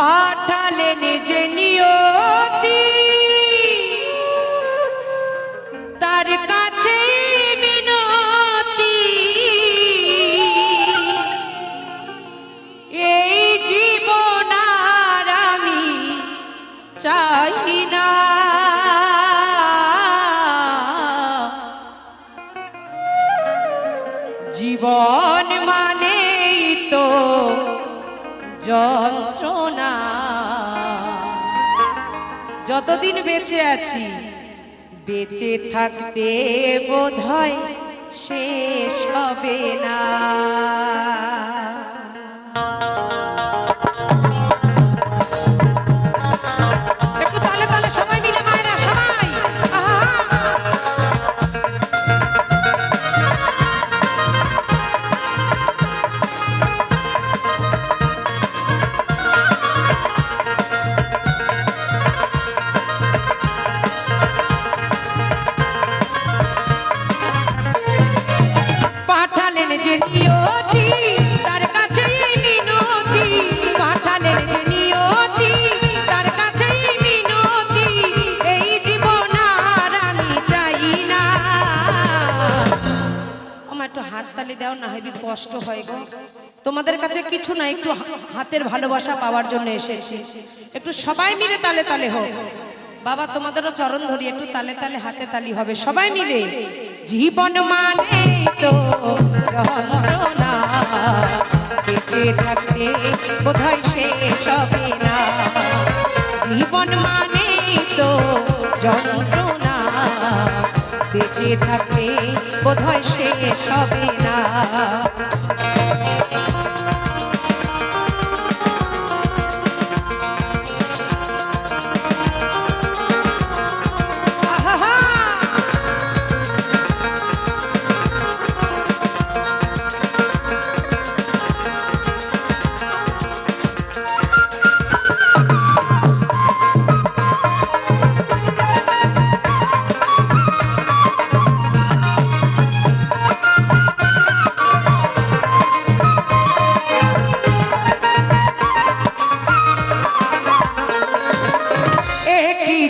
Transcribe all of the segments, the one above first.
পাঠালেন যে নিয়তি তার কাছে মিনতি, এই জীবন আর আমি চাই না। জীবন মানেই তো যন্ত্রণা, যতদিন বেঁচে আছি বেঁচে থাকতে বোধহয় শেষ হবে না। একটু তালে তালে সবাই মিলে মায়েরা সবাই পাঠালেন যে নিয়তি তার কাছে মিনতি, পাঠালেন যে নিয়তি তার কাছে মিনতি, এই জীবন আর আমি চাই না। আমার একটু হাত তালি দাও না, হেবি কষ্ট হয় গো। তোমাদের কাছে কিছু না, একটু হাতের ভালোবাসা পাওয়ার জন্য এসেছি। একটু সবাই মিলে তালে তালে হোক। বাবা তোমাদেরও চরণ ধরি, একটু তালে তালে হাতে তালি হবে সবাই মিলে। জীবন মানে তো যন্ত্রণা, বেঁচে থাকতে বোধহয় শেষ হবে না। জীবন মানে তো যন্ত্রণা, বেঁচে থাকতে বোধহয় শেষ হবে না।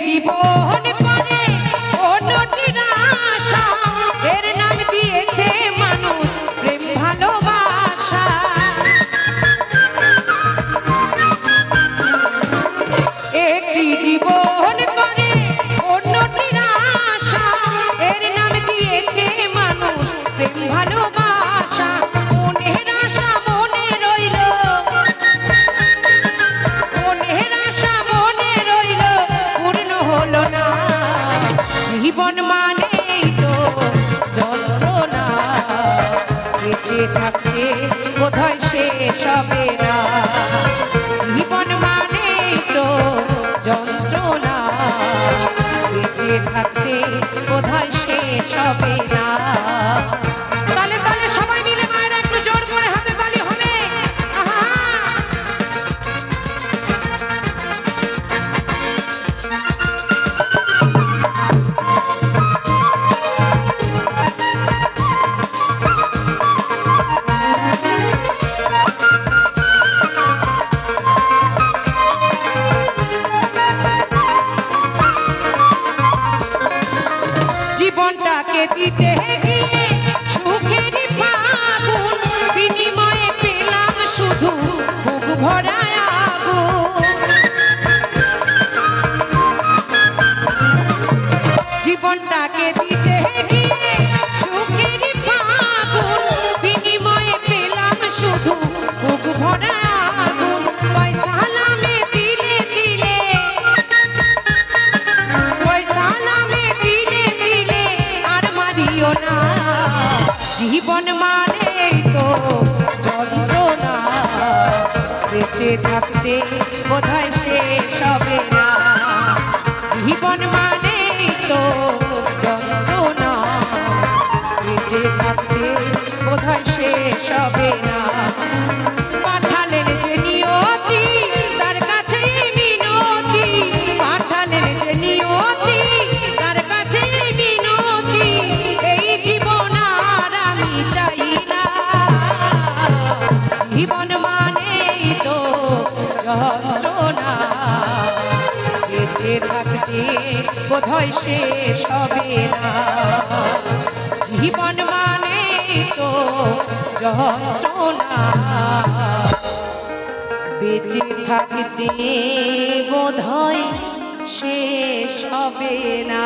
জীবন করে অন্যটির আশা, এর নাম দিয়েছে মানুষ প্রেম ভালোবাসা। একটি জীবন করে অন্যটির আশা, এর নাম দিয়েছে মানুষ প্রেম ভালোবাসা। মনের আশা মনে রইল, মনের আশা মনে রইল, পূর্ণ হলো না। জীবন মানেই তো যন্ত্রণা, বেঁচে থাকতে বোধহয় শেষ হবে না। জীবন মানেই তো যন্ত্রণা, বেঁচে থাকতে বোধহয় শেষ হবে না। তালে তালে সবাই মিলে মায়েরা একটু জোর করে হাতে তালি হবে। জীবনটাকে দিতে গিয়ে সুখের ফাগুন, বিনিময়ে পেলাম শুধু বুক ভরা আগুন। জীবনটাকে দিতে গিয়ে সুখের ফাগুন, বিনিময়ে পেলাম শুধু বুক ভরা আগুন। পয়সা নামে দিলে দিলে, পয়সা নামে দিলে দিলে আর মারিও না। জীবন মানে তো যন্ত্রণা, বেঁচে থাকতে বোধহয় শেষ হবে না। জীবন মানে তো যন্ত্রণা, বেঁচে থাকতে বোধহয় শেষ হবে না। পাঠালেন যে নিয়তি তার কাছে মিনতি, পাঠালেন যে নিয়তি তার কাছে মিনতি, এই জীবন আর আমি চাই না। জীবন মানেই তো যন্ত্রণা, বেঁচে থাকতে বোধহয় শেষ হবে না। জীবন মানে তো যন্ত্রণা, বেঁচে থাকতে বোধহয় শেষ হবে না।